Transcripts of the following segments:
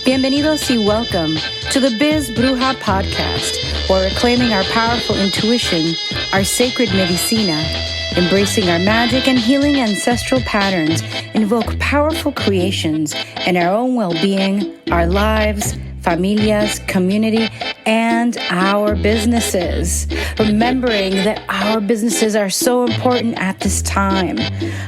Bienvenidos y welcome to the Biz Bruja podcast, where we're claiming our powerful intuition, our sacred medicina, embracing our magic and healing ancestral patterns, invoke powerful creations in our own well-being, our lives, familias, community, and our businesses. Remembering that our businesses are so important at this time.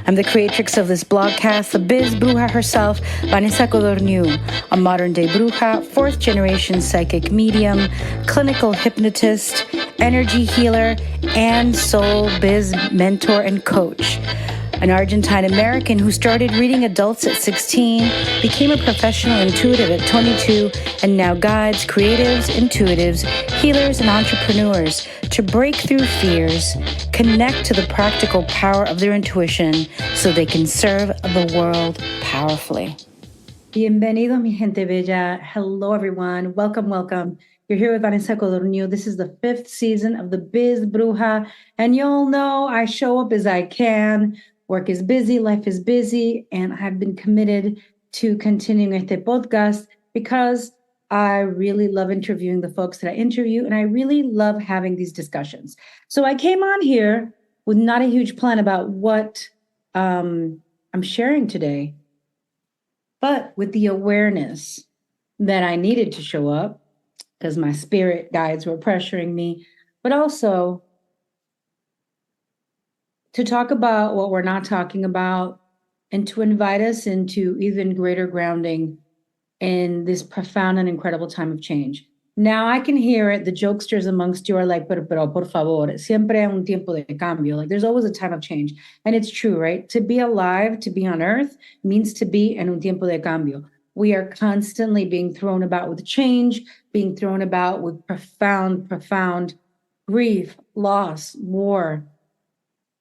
I'm the creatrix of this blogcast, the Biz Bruja herself, Vanessa Codorniu, a modern-day bruja, fourth-generation psychic medium, clinical hypnotist, energy healer, and soul biz mentor and coach. An Argentine-American who started reading adults at 16, became a professional intuitive at 22, and now guides creatives, intuitives, healers, and entrepreneurs to break through fears, connect to the practical power of their intuition so they can serve the world powerfully. Bienvenido, mi gente bella. Hello, everyone. Welcome, welcome. You're here with Vanessa Codorniu. This is the 5th season of the Biz Bruja, and you'll know I show up as I can. Work is busy, life is busy, and I've been committed to continuing este podcast because I really love interviewing the folks that I interview, and I really love having these discussions. So I came on here with not a huge plan about what I'm sharing today, but with the awareness that I needed to show up because my spirit guides were pressuring me, but also to talk about what we're not talking about and to invite us into even greater grounding in this profound and incredible time of change. Now I can hear it. The jokesters amongst you are like, pero por favor, siempre hay un tiempo de cambio. Like there's always a time of change. And it's true, right? To be alive, to be on earth means to be en un tiempo de cambio. We are constantly being thrown about with change, being thrown about with profound grief, loss, war,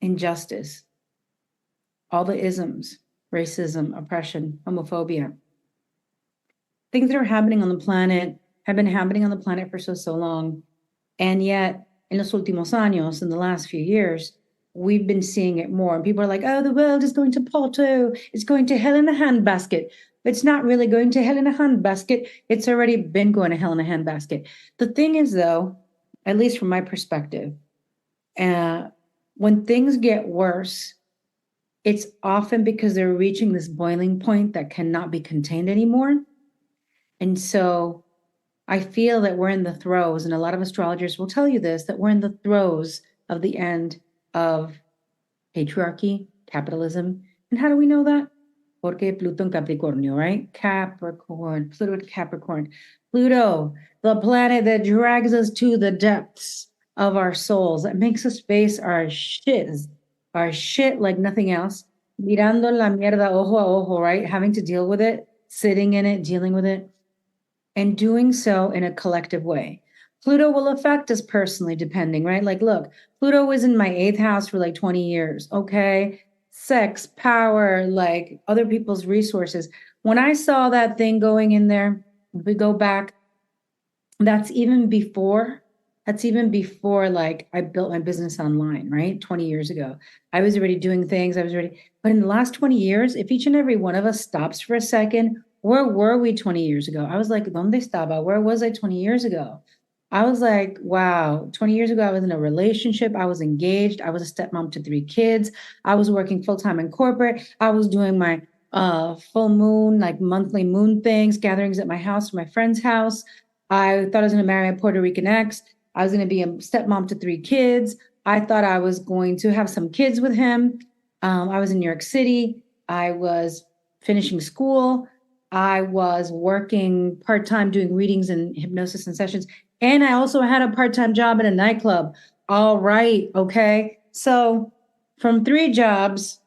injustice, all the isms, racism, oppression, homophobia. Things that are happening on the planet have been happening on the planet for so long. And yet, en los últimos años, in the last few years, we've been seeing it more. And people are like, oh, the world is going to Porto. It's going to hell in a handbasket. It's not really going to hell in a handbasket. It's already been going to hell in a handbasket. The thing is, though, at least from my perspective, when things get worse, it's often because they're reaching this boiling point that cannot be contained anymore. And so I feel that we're in the throes, and a lot of astrologers will tell you this, that we're in the throes of the end of patriarchy, capitalism. And how do we know that? Porque Pluto and Capricornio, right? Capricorn, Pluto and Capricorn. Pluto, the planet that drags us to the depths of our souls, that makes us face our shit like nothing else. Mirando la mierda ojo a ojo, right? Having to deal with it, sitting in it, dealing with it, and doing so in a collective way. Pluto will affect us personally, depending, right? Like, look, Pluto was in my 8th house for like 20 years, okay? Sex, power, like other people's resources. When I saw that thing going in there, we go back, that's even before like I built my business online, right? 20 years ago. I was already doing things. But in the last 20 years, if each and every one of us stops for a second, where were we 20 years ago? I was like, ¿Dónde estaba? Where was I 20 years ago? I was like, wow, 20 years ago, I was in a relationship. I was engaged. I was a stepmom to 3 kids. I was working full-time in corporate. I was doing my full moon, like monthly moon things, gatherings at my house, my friend's house. I thought I was going to marry a Puerto Rican ex. I was going to be a stepmom to 3 kids. I thought I was going to have some kids with him. I was in New York City. I was finishing school. I was working part-time doing readings and hypnosis and sessions. And I also had a part-time job in a nightclub. All right. Okay. So from 3 jobs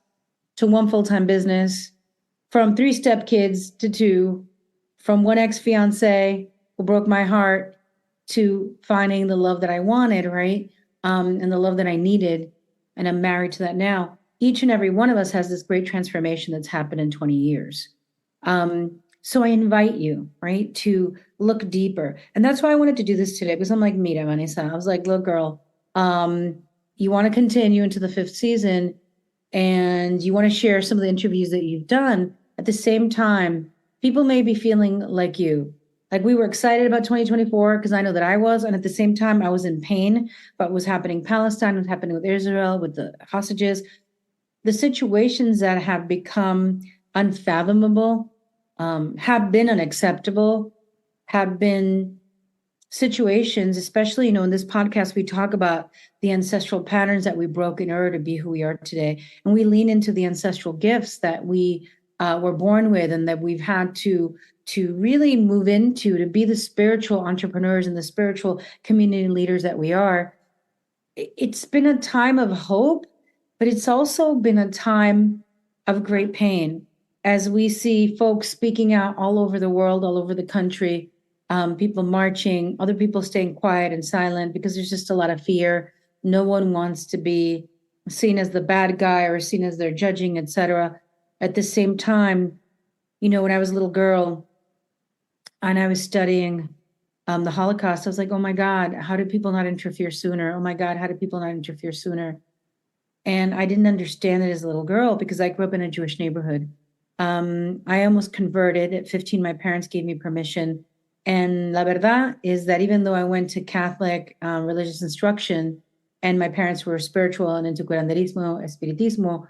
to 1 full-time business, from 3 stepkids to 2, from 1 ex-fiance who broke my heart to finding the love that I wanted, right? And the love that I needed. And I'm married to that now. Each and every one of us has this great transformation that's happened in 20 years. So I invite you, right, to look deeper. And that's why I wanted to do this today, because I'm like, mira, Vanessa. I was like, look, girl, you want to continue into the 5th season and you want to share some of the interviews that you've done. At the same time, people may be feeling like you. Like we were excited about 2024 because I know that I was. And at the same time, I was in pain about what's happening in Palestine, what's happening with Israel, with the hostages, the situations that have become unfathomable, have been unacceptable, have been situations, especially, in this podcast, we talk about the ancestral patterns that we broke in order to be who we are today. And we lean into the ancestral gifts that we were born with and that we've had to really move into to be the spiritual entrepreneurs and the spiritual community leaders that we are. It's been a time of hope, but it's also been a time of great pain as we see folks speaking out all over the world, all over the country, people marching, other people staying quiet and silent because there's just a lot of fear. No one wants to be seen as the bad guy or seen as they're judging, etc. At the same time, when I was a little girl and I was studying the Holocaust, I was like, oh my God, how did people not interfere sooner? Oh my God, how did people not interfere sooner? And I didn't understand it as a little girl because I grew up in a Jewish neighborhood. I almost converted at 15. My parents gave me permission. And la verdad is that even though I went to Catholic religious instruction and my parents were spiritual and into curanderismo, espiritismo,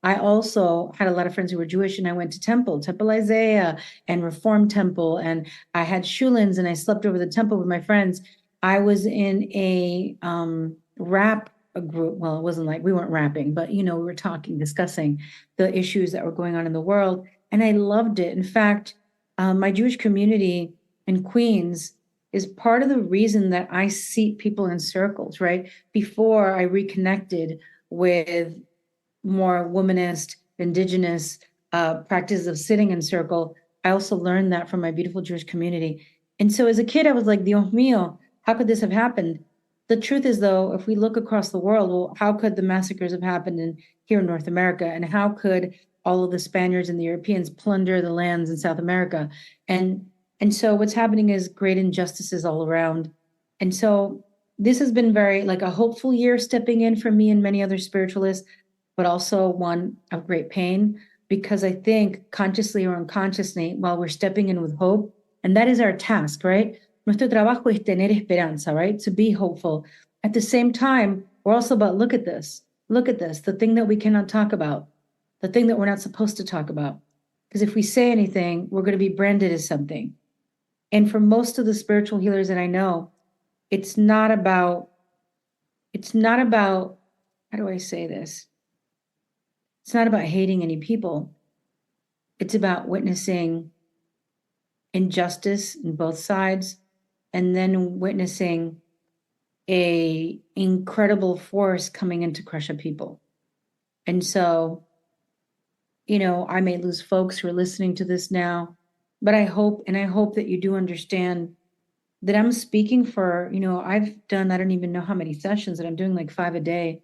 I also had a lot of friends who were Jewish, and I went to Temple Isaiah and Reform Temple, and I had shulins and I slept over the temple with my friends. I was in a rap group. Well, it wasn't like we weren't rapping, but we were talking, discussing the issues that were going on in the world, and I loved it. In fact, my Jewish community in Queens is part of the reason that I seat people in circles, right? Before I reconnected with more womanist, indigenous practices of sitting in circle, I also learned that from my beautiful Jewish community. And so as a kid, I was like, Dios mío, how could this have happened? The truth is, though, if we look across the world, well, how could the massacres have happened here in North America? And how could all of the Spaniards and the Europeans plunder the lands in South America? And so what's happening is great injustices all around. And so this has been very like a hopeful year stepping in for me and many other spiritualists, but also one of great pain, because I think consciously or unconsciously, while we're stepping in with hope, and that is our task, right? Nuestro trabajo es tener esperanza, right? To be hopeful. At the same time, we're also about look at this, the thing that we cannot talk about, the thing that we're not supposed to talk about. Because if we say anything, we're going to be branded as something. And for most of the spiritual healers that I know, it's not about, how do I say this? It's not about hating any people. It's about witnessing injustice in both sides and then witnessing a incredible force coming in to crush a people. And so, I may lose folks who are listening to this now, but I hope that you do understand that I'm speaking for, I've done, I don't even know how many sessions, and I'm doing like 5 a day.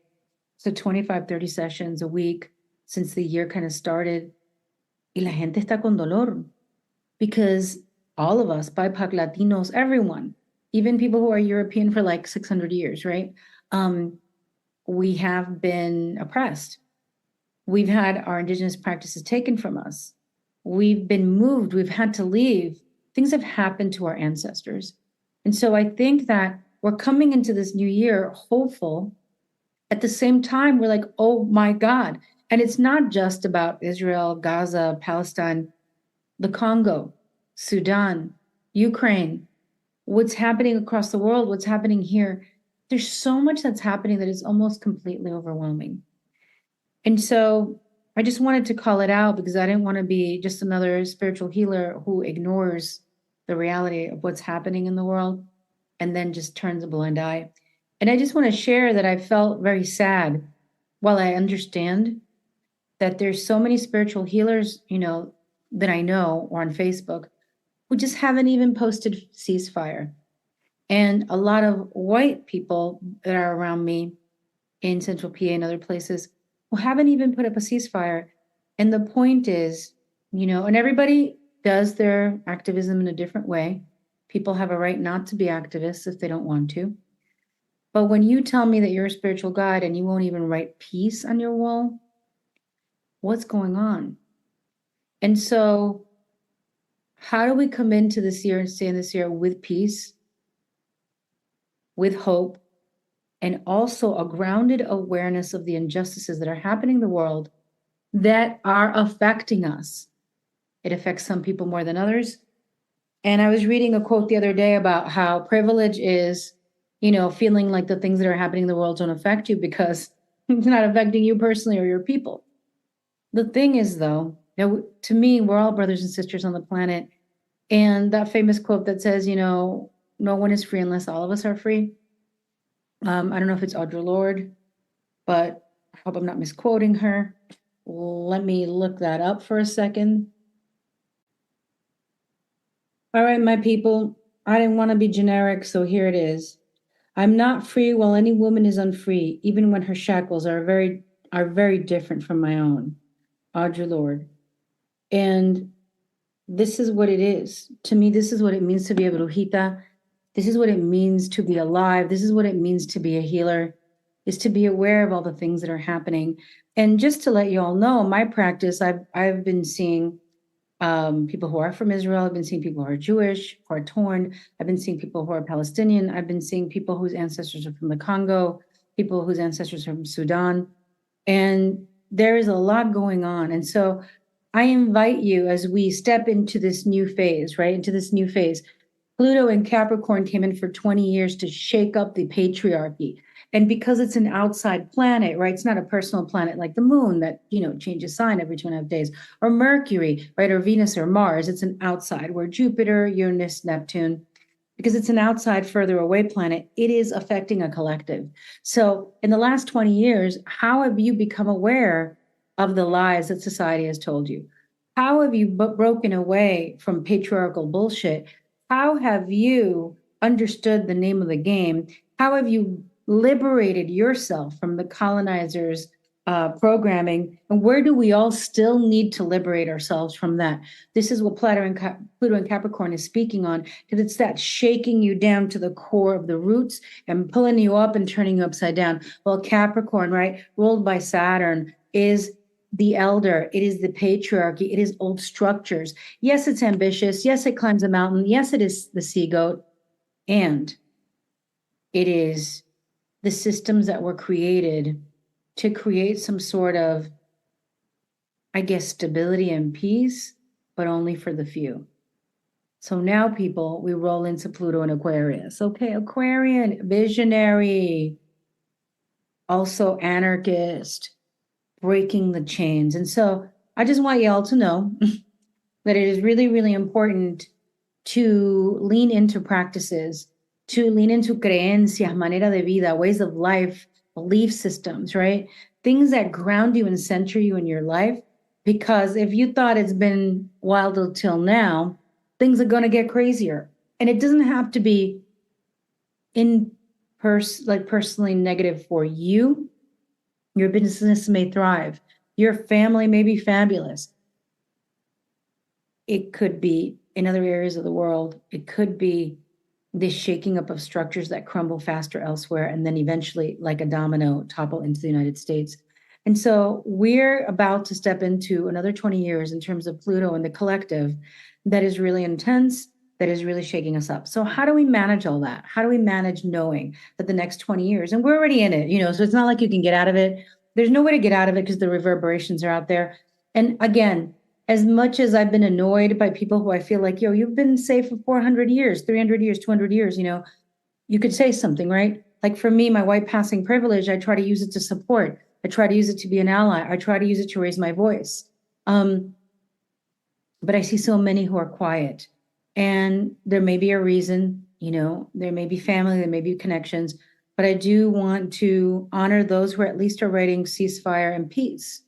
So 25, 30 sessions a week since the year kind of started. Y la gente está con dolor because all of us, BIPOC, Latinos, everyone, even people who are European for like 600 years, right? We have been oppressed. We've had our indigenous practices taken from us. We've been moved. We've had to leave. Things have happened to our ancestors. And so I think that we're coming into this new year hopeful. At the same time, we're like, oh my God. And it's not just about Israel, Gaza, Palestine, the Congo, Sudan, Ukraine, what's happening across the world, what's happening here. There's so much that's happening that is almost completely overwhelming. And so I just wanted to call it out because I didn't want to be just another spiritual healer who ignores the reality of what's happening in the world and then just turns a blind eye. And I just want to share that I felt very sad. While I understand that there's so many spiritual healers, that I know or on Facebook who just haven't even posted ceasefire. And a lot of white people that are around me in Central PA and other places who haven't even put up a ceasefire. And the point is, and everybody does their activism in a different way. People have a right not to be activists if they don't want to. But when you tell me that you're a spiritual guide and you won't even write peace on your wall, what's going on? And so How do we come into this year and stay in this year with peace, with hope, and also a grounded awareness of the injustices that are happening in the world that are affecting us? It affects some people more than others. And I was reading a quote the other day about how privilege is, feeling like the things that are happening in the world don't affect you because it's not affecting you personally or your people. The thing is, though, to me, we're all brothers and sisters on the planet. And that famous quote that says, no one is free unless all of us are free. I don't know if it's Audre Lorde, but I hope I'm not misquoting her. Let me look that up for a second. All right, my people, I didn't want to be generic, so here it is. I'm not free while any woman is unfree, even when her shackles are very different from my own. Audre Lorde. And this is what it is. To me, this is what it means to be a brujita. This is what it means to be alive. This is what it means to be a healer, is to be aware of all the things that are happening. And just to let you all know, my practice, I've been seeing people who are from Israel. I've been seeing people who are Jewish, who are torn. I've been seeing people who are Palestinian. I've been seeing people whose ancestors are from the Congo, people whose ancestors are from Sudan. And there is a lot going on. And so I invite you, as we step into this new phase, right? Into this new phase. Pluto and Capricorn came in for 20 years to shake up the patriarchy. And because it's an outside planet, right? It's not a personal planet like the moon that, changes sign every 2.5 days, or Mercury, right? Or Venus or Mars. It's an outside, where Jupiter, Uranus, Neptune, because it's an outside, further away planet, it is affecting a collective. So in the last 20 years, how have you become aware of the lies that society has told you? How have you broken away from patriarchal bullshit? How have you understood the name of the game? How have you liberated yourself from the colonizers' programming? And where do we all still need to liberate ourselves from that? This is what Pluto and Capricorn is speaking on, because it's that shaking you down to the core of the roots and pulling you up and turning you upside down. Well, Capricorn, right, ruled by Saturn, is the elder. It is the patriarchy. It is old structures. Yes, it's ambitious. Yes, it climbs a mountain. Yes, it is the sea goat. And it is the systems that were created to create some sort of, I guess, stability and peace, but only for the few. So now, people, we roll into Pluto and Aquarius. Okay, Aquarian, visionary, also anarchist, breaking the chains. And so I just want y'all to know that it is really, really important to lean into practices, to lean into creencias, manera de vida, ways of life, belief systems, right? Things that ground you and center you in your life. Because if you thought it's been wild until now, things are going to get crazier. And it doesn't have to be personally negative for you. Your business may thrive. Your family may be fabulous. It could be in other areas of the world. It could be this shaking up of structures that crumble faster elsewhere, and then eventually, like a domino, topple into the United States. And so we're about to step into another 20 years in terms of Pluto and the collective that is really intense, that is really shaking us up. So how do we manage all that? How do we manage knowing that the next 20 years, and we're already in it, so it's not like you can get out of it. There's no way to get out of it because the reverberations are out there. And again, as much as I've been annoyed by people who I feel like, you've been safe for 400 years, 300 years, 200 years, you could say something, right? Like for me, my white passing privilege, I try to use it to support. I try to use it to be an ally. I try to use it to raise my voice. But I see so many who are quiet, and there may be a reason, there may be family, there may be connections, but I do want to honor those who at least are writing ceasefire and peace.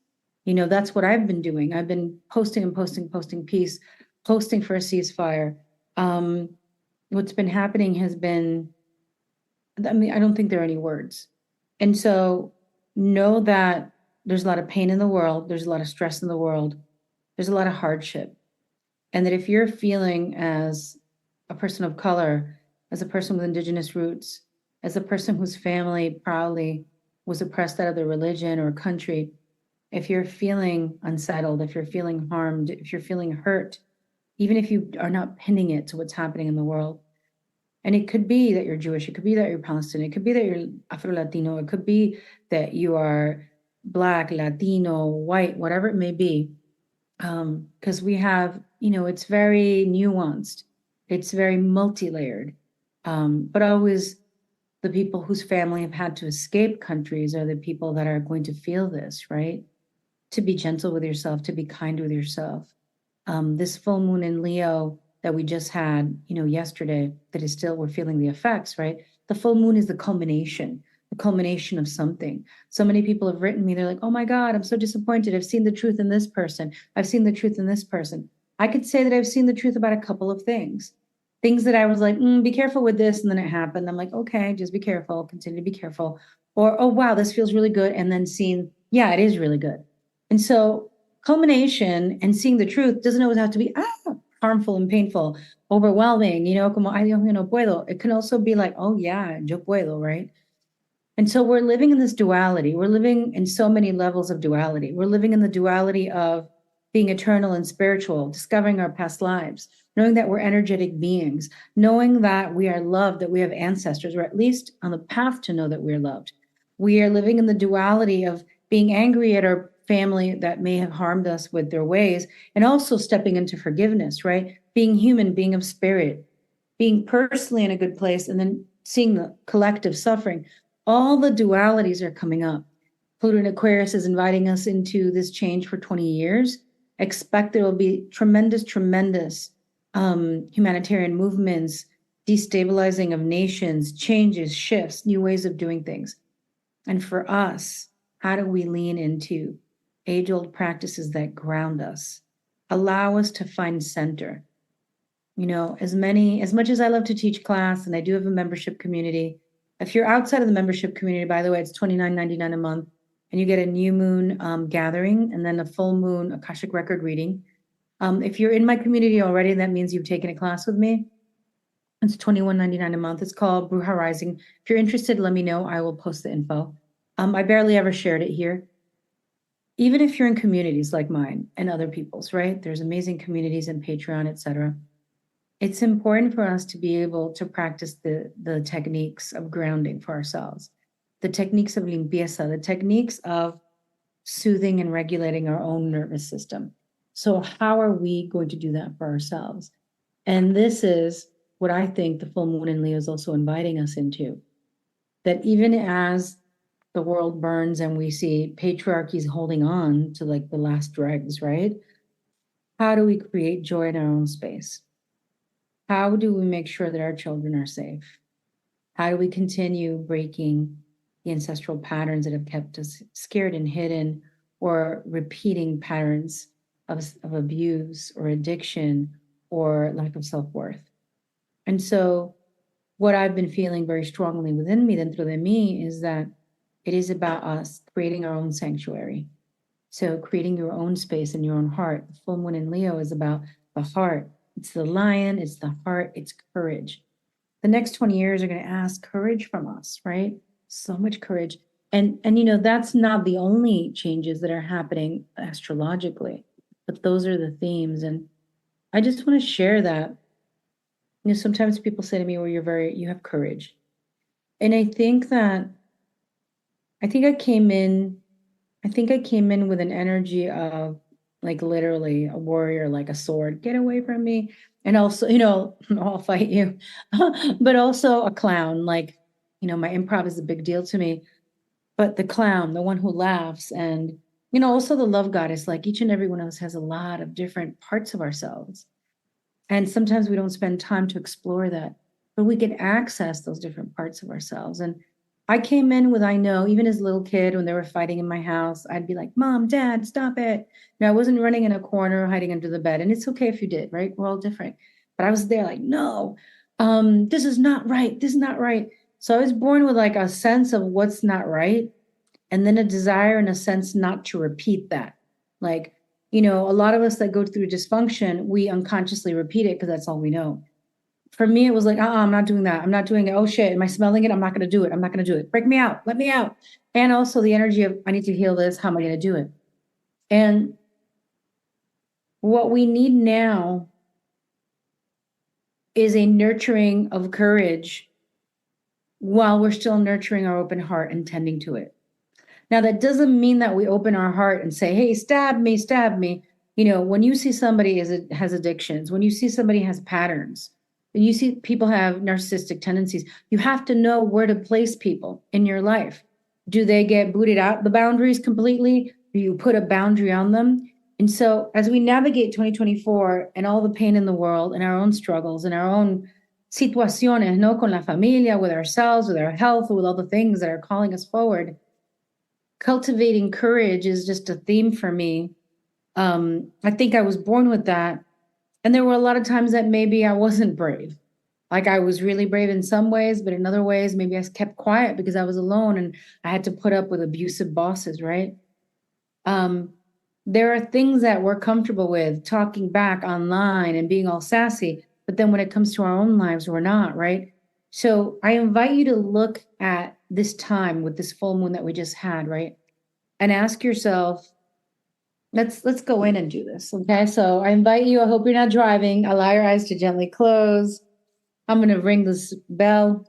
That's what I've been doing. I've been posting and posting peace, posting for a ceasefire. What's been happening has been, I don't think there are any words. And so know that there's a lot of pain in the world. There's a lot of stress in the world. There's a lot of hardship. And that if you're feeling as a person of color, as a person with indigenous roots, as a person whose family probably was oppressed out of their religion or country, if you're feeling unsettled, if you're feeling harmed, if you're feeling hurt, even if you are not pinning it to what's happening in the world. And it could be that you're Jewish, it could be that you're Palestinian, it could be that you're Afro-Latino, it could be that you are Black, Latino, white, whatever it may be. Because we have, it's very nuanced, it's very multi-layered. But always the people whose family have had to escape countries are the people that are going to feel this, right? To be gentle with yourself, to be kind with yourself. This full moon in Leo that we just had, yesterday, that is still, we're feeling the effects, right? The full moon is the culmination of something. So many people have written me, they're like, oh my God, I'm so disappointed. I've seen the truth in this person. I've seen the truth in this person. I could say that I've seen the truth about a couple of things that I was like, be careful with this. And then it happened. I'm like, okay, just be careful, continue to be careful. Or, oh, wow, this feels really good. And then seeing, yeah, it is really good. And so culmination and seeing the truth doesn't always have to be harmful and painful, overwhelming, como, ay, Dios mío, no puedo. It can also be like, oh, yeah, yo puedo, right? And so we're living in this duality. We're living in so many levels of duality. We're living in the duality of being eternal and spiritual, discovering our past lives, knowing that we're energetic beings, knowing that we are loved, that we have ancestors, or at least on the path to know that we're loved. We are living in the duality of being angry at our family that may have harmed us with their ways, and also stepping into forgiveness, right? Being human, being of spirit, being personally in a good place, and then seeing the collective suffering. All the dualities are coming up. Pluto and Aquarius is inviting us into this change for 20 years. Expect there will be tremendous humanitarian movements, destabilizing of nations, changes, shifts, new ways of doing things. And for us, how do we lean into age-old practices that ground us, allow us to find center? As much as I love to teach class, and I do have a membership community. If you're outside of the membership community, by the way, it's $29.99 a month, and you get a new moon gathering and then a full moon Akashic record reading. If you're in my community already, that means you've taken a class with me. It's $21.99 a month. It's called Bruja Rising. If you're interested, let me know. I will post the info. I barely ever shared it here. Even if you're in communities like mine and other people's, right? There's amazing communities and Patreon, etc. It's important for us to be able to practice the techniques of grounding for ourselves, the techniques of limpieza, the techniques of soothing and regulating our own nervous system. So how are we going to do that for ourselves? And this is what I think the full moon in Leo is also inviting us into, that even as the world burns and we see patriarchies holding on to like the last dregs, right? How do we create joy in our own space? How do we make sure that our children are safe? How do we continue breaking the ancestral patterns that have kept us scared and hidden, or repeating patterns of abuse or addiction or lack of self-worth? And so what I've been feeling very strongly within me, dentro de mí, is that it is about us creating our own sanctuary. So creating your own space in your own heart. The full moon in Leo is about the heart. It's the lion, it's the heart, it's courage. The next 20 years are going to ask courage from us, right? So much courage. And that's not the only changes that are happening astrologically, but those are the themes. And I just want to share that. Sometimes people say to me, well, you have courage. And I think I came in with an energy of like literally a warrior, like a sword, get away from me. And also, I'll fight you, but also a clown. Like, my improv is a big deal to me, but the clown, the one who laughs, and, also the love goddess, like each and every one of us has a lot of different parts of ourselves. And sometimes we don't spend time to explore that, but we can access those different parts of ourselves. And I came in with, I know, even as a little kid, when they were fighting in my house, I'd be like, Mom, Dad, stop it. I wasn't running in a corner, hiding under the bed. And it's okay if you did, right? We're all different. But I was there like, no, this is not right. This is not right. So I was born with like a sense of what's not right. And then a desire and a sense not to repeat that. Like, a lot of us that go through dysfunction, we unconsciously repeat it because that's all we know. For me, it was like, I'm not doing that. I'm not doing it. Oh shit, am I smelling it? I'm not going to do it. I'm not going to do it. Break me out. Let me out. And also the energy of, I need to heal this. How am I going to do it? And what we need now is a nurturing of courage while we're still nurturing our open heart and tending to it. Now, that doesn't mean that we open our heart and say, hey, stab me, stab me. You know, when you see somebody has addictions, when you see somebody has patterns, when you see people have narcissistic tendencies, you have to know where to place people in your life. Do they get booted out the boundaries completely? Do you put a boundary on them? And so as we navigate 2024 and all the pain in the world and our own struggles and our own situaciones, no, con la familia, with ourselves, with our health, with all the things that are calling us forward, cultivating courage is just a theme for me. I think I was born with that. And there were a lot of times that maybe I wasn't brave. Like I was really brave in some ways, but in other ways, maybe I kept quiet because I was alone and I had to put up with abusive bosses, right? There are things that we're comfortable with, talking back online and being all sassy, but then when it comes to our own lives, we're not, right? So I invite you to look at this time with this full moon that we just had, right? And ask yourself, let's go in and do this. Okay. So I invite you, I hope you're not driving. Allow your eyes to gently close. I'm gonna ring this bell,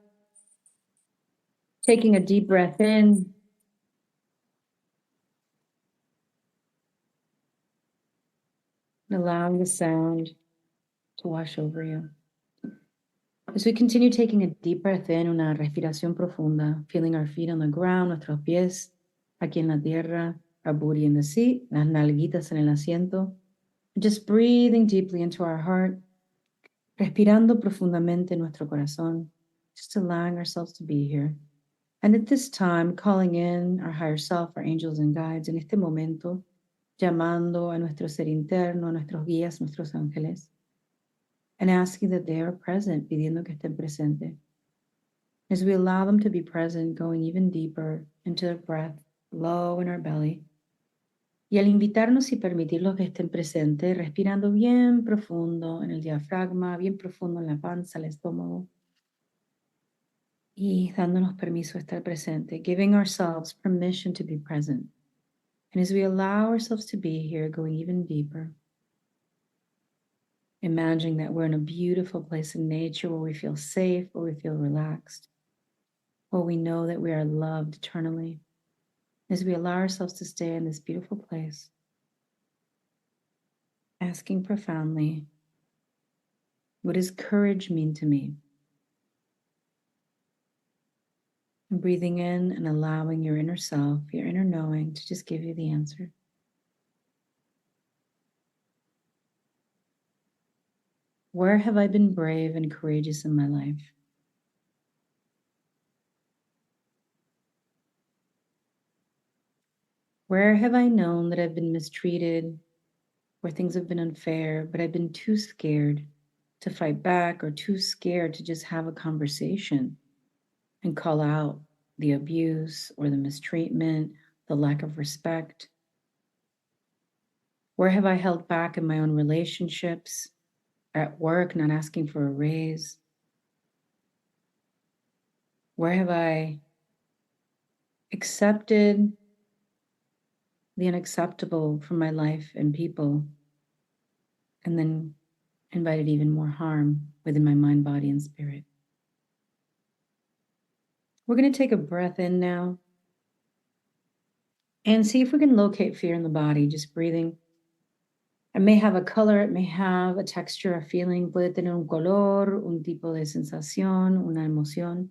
taking a deep breath in. Allowing the sound to wash over you. As we continue taking a deep breath in, una respiración profunda, feeling our feet on the ground, nuestros pies aquí en la tierra, our booty in the seat, las nalguitas en el asiento. Just breathing deeply into our heart, respirando profundamente en nuestro corazón, just allowing ourselves to be here. And at this time, calling in our higher self, our angels and guides, en este momento, llamando a nuestro ser interno, a nuestros guías, nuestros ángeles, and asking that they are present, pidiendo que estén presentes. As we allow them to be present, going even deeper into the breath, low in our belly. Y al invitarnos y permitirlos que estén presentes, respirando bien profundo en el diafragma, bien profundo en la panza, el estómago. Y dándonos permiso de estar presente, giving ourselves permission to be present. And as we allow ourselves to be here, going even deeper, imagining that we're in a beautiful place in nature where we feel safe, where we feel relaxed, where we know that we are loved eternally. As we allow ourselves to stay in this beautiful place, asking profoundly, what does courage mean to me? And breathing in and allowing your inner self, your inner knowing, to just give you the answer. Where have I been brave and courageous in my life? Where have I known that I've been mistreated, where things have been unfair, but I've been too scared to fight back or too scared to just have a conversation and call out the abuse or the mistreatment, the lack of respect? Where have I held back in my own relationships, at work, not asking for a raise? Where have I accepted the unacceptable from my life and people, and then invited even more harm within my mind, body, and spirit? We're going to take a breath in now and see if we can locate fear in the body, just breathing. It may have a color, it may have a texture, a feeling, puede tener un color, un tipo de sensación, una emoción.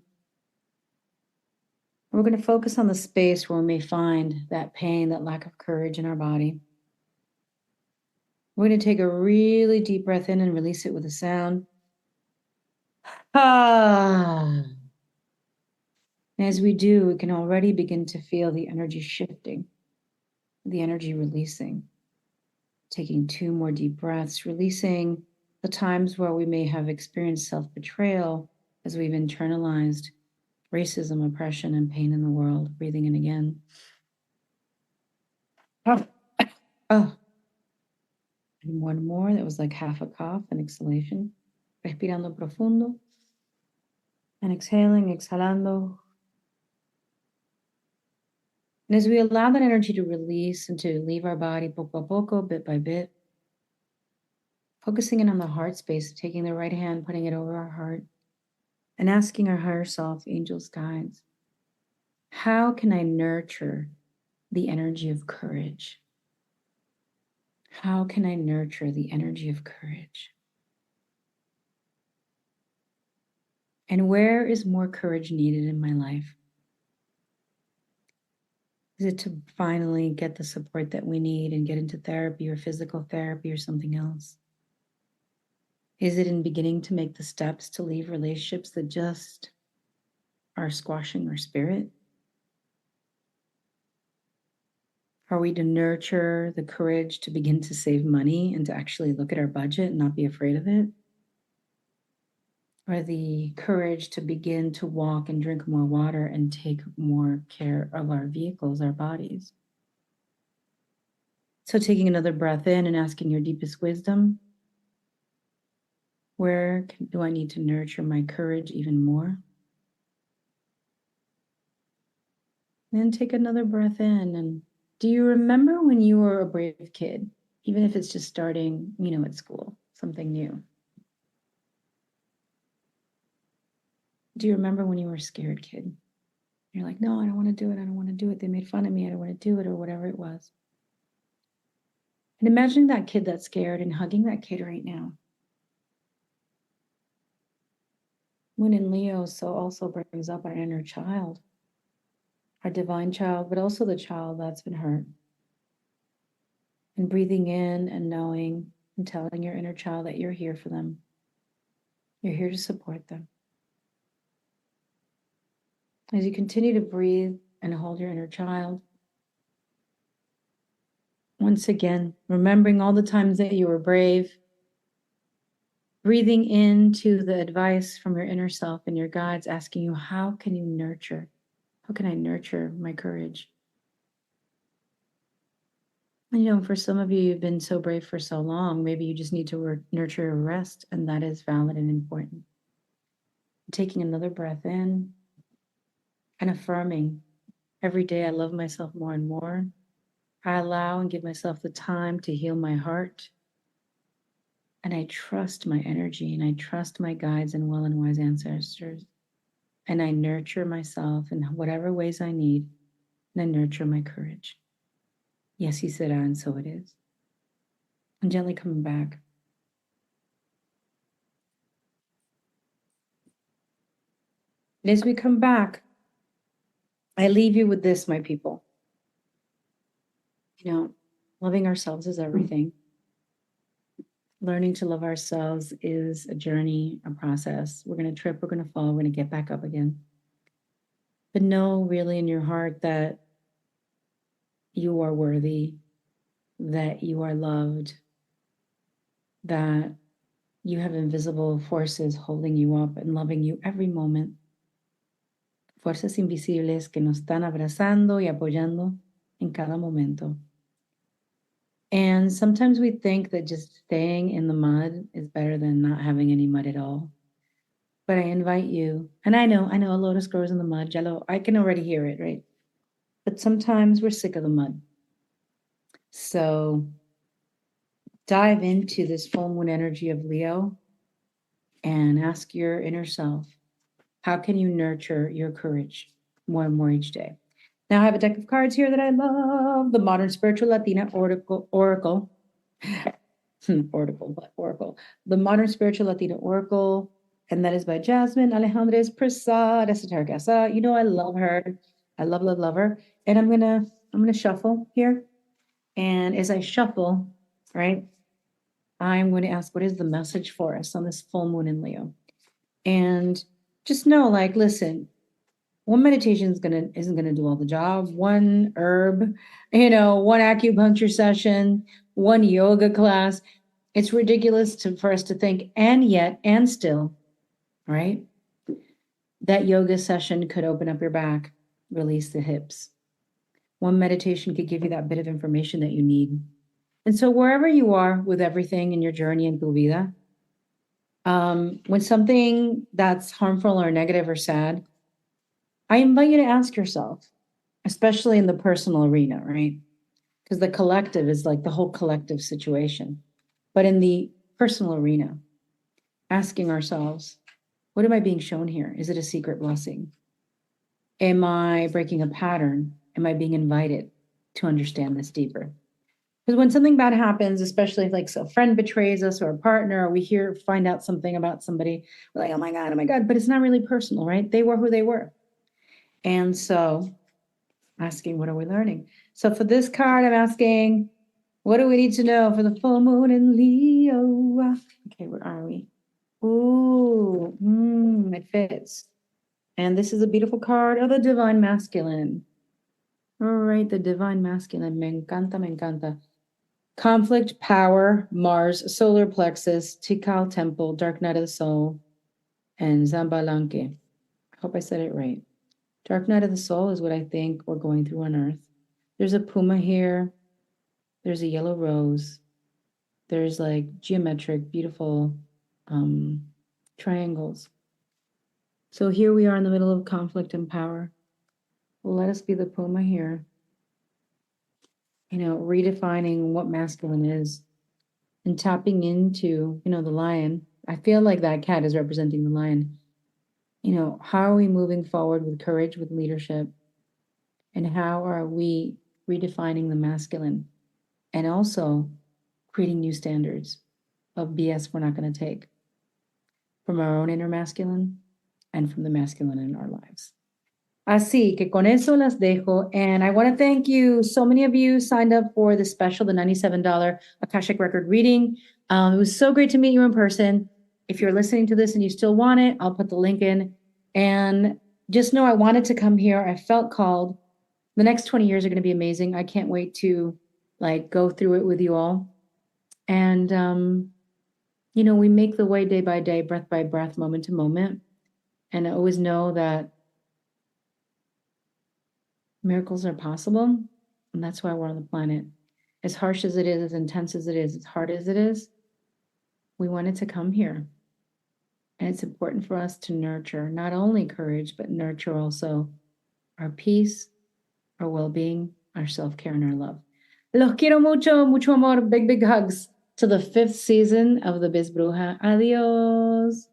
We're going to focus on the space where we may find that pain, that lack of courage in our body. We're going to take a really deep breath in and release it with a sound. Ah. As we do, we can already begin to feel the energy shifting, the energy releasing. Taking 2 more deep breaths, releasing the times where we may have experienced self-betrayal as we've internalized racism, oppression, and pain in the world. Breathing in again. Oh. Oh. And 1 more, that was like half a cough, an exhalation. Respirando profundo. And exhaling, exhalando. And as we allow that energy to release and to leave our body poco a poco, bit by bit, Focusing in on the heart space, taking the right hand, putting it over our heart, and asking our higher self, angels, guides, how can I nurture the energy of courage? How can I nurture the energy of courage? And where is more courage needed in my life? Is it to finally get the support that we need and get into therapy or physical therapy or something else? Is it in beginning to make the steps to leave relationships that just are squashing our spirit? Are we to nurture the courage to begin to save money and to actually look at our budget and not be afraid of it? Or the courage to begin to walk and drink more water and take more care of our vehicles, our bodies? So taking another breath in and asking your deepest wisdom, where do I need to nurture my courage even more? Then take another breath in. And do you remember when you were a brave kid, even if it's just starting, at school, something new? Do you remember when you were a scared kid? You're like, no, I don't want to do it. I don't want to do it. They made fun of me. I don't want to do it, or whatever it was. And imagining that kid that's scared and hugging that kid right now. Moon in Leo so also brings up our inner child, our divine child, but also the child that's been hurt. And breathing in and knowing and telling your inner child that you're here for them. You're here to support them. As you continue to breathe and hold your inner child, once again, remembering all the times that you were brave, breathing into the advice from your inner self and your guides asking you, how can you nurture? How can I nurture my courage? And for some of you, you've been so brave for so long, maybe you just need to nurture a rest, and that is valid and important. Taking another breath in and affirming, every day I love myself more and more. I allow and give myself the time to heal my heart. And I trust my energy, and I trust my guides and well and wise ancestors. And I nurture myself in whatever ways I need, and I nurture my courage. Yes, he said, and so it is. And gently coming back. And as we come back, I leave you with this, my people. Loving ourselves is everything. Learning to love ourselves is a journey, a process. We're going to trip, we're going to fall, we're going to get back up again. But know really in your heart that you are worthy, that you are loved, that you have invisible forces holding you up and loving you every moment. Fuerzas invisibles que nos están abrazando y apoyando en cada momento. And sometimes we think that just staying in the mud is better than not having any mud at all. But I invite you, and I know a lotus grows in the mud, Jello, I can already hear it, right? But sometimes we're sick of the mud. So dive into this full moon energy of Leo and ask your inner self, how can you nurture your courage more and more each day? Now I have a deck of cards here that I love, the Modern Spiritual Latina Oracle. Oracle. The Modern Spiritual Latina Oracle, and that is by Jasmine Alejandrez Prasad, Esoteric Asa. I love her. I love her. And I'm gonna shuffle here. And as I shuffle, right, I'm going to ask, what is the message for us on this full moon in Leo? And just know, listen, one meditation isn't gonna do all the job. One herb, one acupuncture session, one yoga class. It's ridiculous for us to think, and still, right? That yoga session could open up your back, release the hips. One meditation could give you that bit of information that you need. And so wherever you are with everything in your journey in tu vida, when something that's harmful or negative or sad, I invite you to ask yourself, especially in the personal arena, right? Because the collective is like the whole collective situation. But in the personal arena, asking ourselves, what am I being shown here? Is it a secret blessing? Am I breaking a pattern? Am I being invited to understand this deeper? Because when something bad happens, especially if like a friend betrays us or a partner, or we find out something about somebody, we're like, oh my God, but it's not really personal, right? They were who they were. And so asking, what are we learning? So for this card, I'm asking, what do we need to know for the full moon in Leo? Okay, where are we? Ooh, it fits. And this is a beautiful card of the divine masculine. All right, the divine masculine. Me encanta, me encanta. Conflict, power, Mars, solar plexus, Tikal temple, dark night of the soul, and Zambalanque. I hope I said it right. Dark night of the soul is what I think we're going through on Earth. There's a puma here. There's a yellow rose. There's like geometric, beautiful triangles. So here we are in the middle of conflict and power. Well, let us be the puma here. You know, redefining what masculine is and tapping into, the lion. I feel like that cat is representing the lion. You know, how are we moving forward with courage, with leadership? And how are we redefining the masculine and also creating new standards of BS we're not going to take from our own inner masculine and from the masculine in our lives? Así que con eso las dejo. And I want to thank you. So many of you signed up for the special, the $97 Akashic Record reading. It was so great to meet you in person. If you're listening to this and you still want it, I'll put the link in. And just know I wanted to come here. I felt called. The next 20 years are going to be amazing. I can't wait to go through it with you all. And, we make the way day by day, breath by breath, moment to moment. And I always know that miracles are possible, and that's why we're on the planet. As harsh as it is, as intense as it is, as hard as it is, we wanted to come here. And it's important for us to nurture not only courage, but nurture also our peace, our well-being, our self-care, and our love. Los quiero mucho, mucho amor, big, big hugs to the 5th season of the Biz Bruja. Adios.